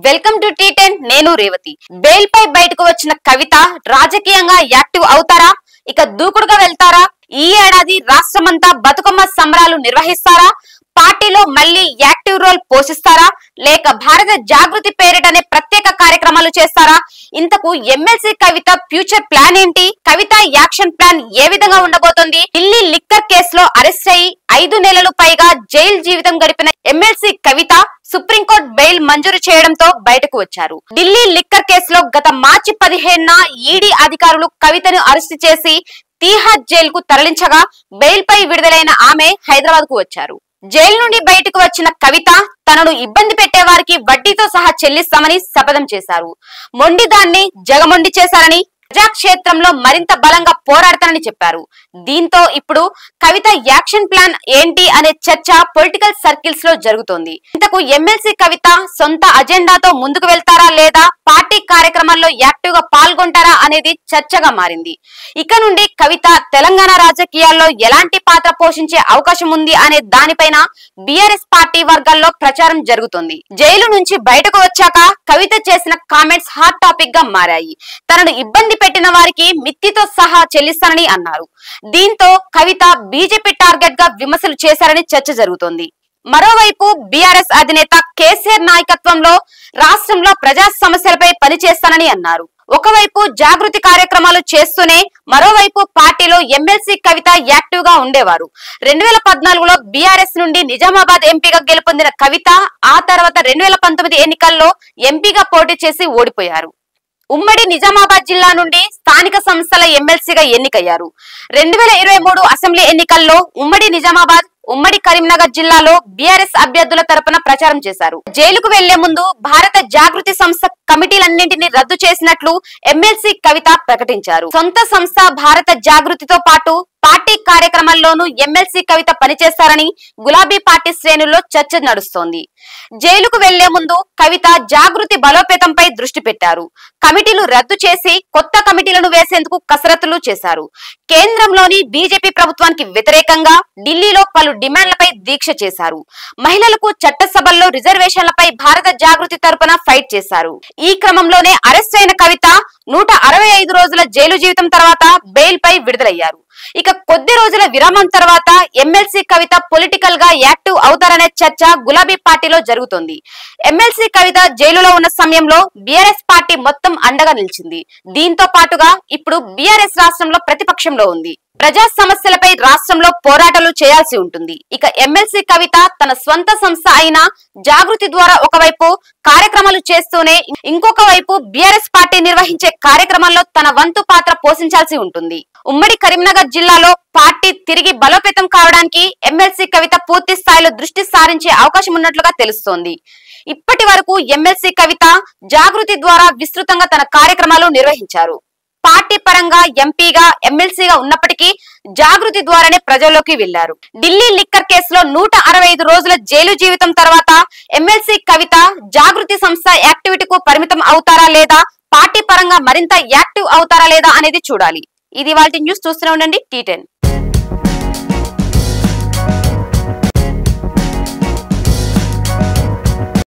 Welcome to టీ10 నేను Revathi. Bail పై బయటకు వచ్చిన కవిత రాజకీయంగా యాక్టివ్ అవుతారా? ఇక దూకుడుగా వెళ్తారా? ఈ ఏడాది రాష్ట్రమంతా బతుకమ్మ సంబరాలు నిర్వహిస్తారా? పార్టీలో మళ్ళీ యాక్టివ్ రోల్ పోషిస్తారా? లేక భారత జాగృతి పేరిటనే ప్రత్యేక కార్యక్రమాలు చేస్తారా? ఇంతకు ఎమ్మెల్సీ కవిత ఫ్యూచర్ ప్లాన్ ఏంటి? కవిత యాక్షన్ ప్లాన్ ఏ విధంగా ఉండబోతోంది? ఢిల్లీ లిక్కర్ కేసులో అరెస్ట్ అయి 5 నెలలు పైగా జైలు జీవితం గడిపిన ఎమ్మెల్సీ కవిత సుప్రీంకోర్టు బెయిల్ మంజూరు చేయడంతో బయటకు వచ్చారు. ఢిల్లీ లిక్కర్ కేసులో గత మార్చి 15న ఈడీ అధికారులు కవితను అరెస్టు చేసి తీహార్ జైలుకు తరలించగా బెయిల్ పై విడుదలైన ఆమె హైదరాబాద్ కు వచ్చారు. జైలు నుండి బయటకు వచ్చిన కవిత తనను ఇబ్బంది పెట్టే వారికి వడ్డీతో సహా చెల్లిస్తామని శపథం చేశారు. మొండిదాన్ని జగమొండి చేశారని, ప్రజాక్షేత్రంలో మరింత బలంగా పోరాడతానని చెప్పారు. దీంతో ఇప్పుడు కవిత యాక్షన్ ప్లాన్ ఏంటి అనే చర్చ పొలిటికల్ సర్కిల్స్ లో జరుగుతోంది. ఇంతకు ఎమ్మెల్సీ కవిత సొంత అజెండాతో ముందుకు వెళ్తారా లేదా పార్టీ కార్యక్రమాల్లో యాక్టివ్ గా పాల్గొంటారా అనేది చర్చగా మారింది. ఇక నుండి కవిత తెలంగాణ రాజకీయాల్లో ఎలాంటి పాత్ర పోషించే అవకాశం ఉంది అనే దానిపైన బీఆర్ఎస్ పార్టీ వర్గాల్లో ప్రచారం జరుగుతుంది. జైలు నుంచి బయటకు వచ్చాక కవిత చేసిన కామెంట్స్ హాట్ టాపిక్ గా మారాయి. తనను ఇబ్బంది పెట్టిన వారికి మిత్తితో సహా చెల్లిస్తానని అన్నారు. దీంతో కవిత బీజేపీ టార్గెట్ గా విమర్శలు చేశారని చర్చ జరుగుతోంది. మరోవైపు బీఆర్ఎస్ అధినేత కేసీఆర్ నాయకత్వంలో రాష్ట్రంలో ప్రజా సమస్యలపై పనిచేస్తానని అన్నారు. ఒకవైపు జాగృతి కార్యక్రమాలు చేస్తూనే మరోవైపు పార్టీలో ఎమ్మెల్సీ కవిత యాక్టివ్ గా ఉండేవారు. 2014లో బీఆర్ఎస్ నుండి నిజామాబాద్ ఎంపీగా గెలుపొందిన కవిత ఆ తర్వాత 2019 ఎన్నికల్లో ఎంపీగా పోటీ చేసి ఓడిపోయారు. ఉమ్మడి నిజామాబాద్ జిల్లా నుండి స్థానిక సంస్థల ఎమ్మెల్సీగా ఎన్నికయ్యారు. 2023 అసెంబ్లీ ఎన్నికల్లో ఉమ్మడి నిజామాబాద్, ఉమ్మడి కరీంనగర్ జిల్లాలో బీఆర్ఎస్ అభ్యర్థుల తరపున ప్రచారం చేశారు. జైలుకు వెళ్లే ముందు భారత జాగృతి సంస్థ కమిటీలన్నింటినీ రద్దు చేసినట్లు ఎమ్మెల్సీ కవిత ప్రకటించారు. సొంత సంస్థ భారత జాగృతితో పాటు పార్టీ కార్యక్రమాల్లోనూ ఎమ్మెల్సీ కవిత పనిచేస్తారని గులాబీ పార్టీ శ్రేణుల్లో చర్చ నడుస్తోంది. జైలుకు వెళ్లే ముందు కవిత జాగృతి బలోపేతంపై దృష్టి పెట్టారు. కమిటీలు రద్దు చేసి కొత్త కమిటీలను వేసేందుకు కసరత్తులు చేశారు. కేంద్రంలోని బీజేపీ ప్రభుత్వానికి వ్యతిరేకంగా ఢిల్లీలో పలు డిమాండ్లపై దీక్ష చేశారు. మహిళలకు చట్టసభల్లో రిజర్వేషన్లపై భారత జాగృతి తరపున ఫైట్ చేశారు. ఈ క్రమంలోనే అరెస్ట్ అయిన కవిత 165 రోజుల జైలు జీవితం తర్వాత బెయిల్ పై విడుదలయ్యారు. ఇక కొద్ది రోజుల విరామం తర్వాత ఎమ్మెల్సీ కవిత పొలిటికల్ గా యాక్టివ్ అవుతారనే చర్చ గులాబీ పార్టీలో జరుగుతోంది. ఎమ్మెల్సీ కవిత జైలులో ఉన్న సమయంలో బీఆర్ఎస్ పార్టీ మొత్తం అండగా నిలిచింది. దీంతో పాటుగా ఇప్పుడు బీఆర్ఎస్ రాష్ట్రంలో ప్రతిపక్షంలో ఉంది. ప్రజా సమస్యలపై రాష్ట్రంలో పోరాటాలు చేయాల్సి ఉంటుంది. ఇక ఎమ్మెల్సీ కవిత తన స్వంత సంస్థ అయిన జాగృతి ద్వారా ఒకవైపు కార్యక్రమాలు చేస్తూనే ఇంకొక వైపు బీఆర్ఎస్ పార్టీ నిర్వహించే కార్యక్రమాల్లో తన వంతు పాత్ర పోషించాల్సి ఉంటుంది. ఉమ్మడి కరీంనగర్ జిల్లాలో పార్టీ తిరిగి బలోపేతం కావడానికి ఎమ్మెల్సీ కవిత పూర్తి స్థాయిలో దృష్టి సారించే అవకాశం ఉన్నట్లుగా తెలుస్తోంది. ఇప్పటి వరకు ఎమ్మెల్సీ కవిత జాగృతి ద్వారా విస్తృతంగా తన కార్యక్రమాలు నిర్వహించారు. పార్టీ పరంగా ఎంపీగా ఎమ్మెల్సీగా ఉన్నప్పటికీ జాగృతి ద్వారానే ప్రజల్లోకి వెళ్లారు. ఢిల్లీ లిక్కర్ కేసులో 165 రోజుల జైలు జీవితం తర్వాత ఎమ్మెల్సీ కవిత జాగృతి సంస్థ యాక్టివిటీకు పరిమితం అవుతారా లేదా పార్టీ పరంగా మరింత యాక్టివ్ అవుతారా లేదా అనేది చూడాలి. ఇది వాటి న్యూస్. చూస్తూనే ఉండండి టీ10.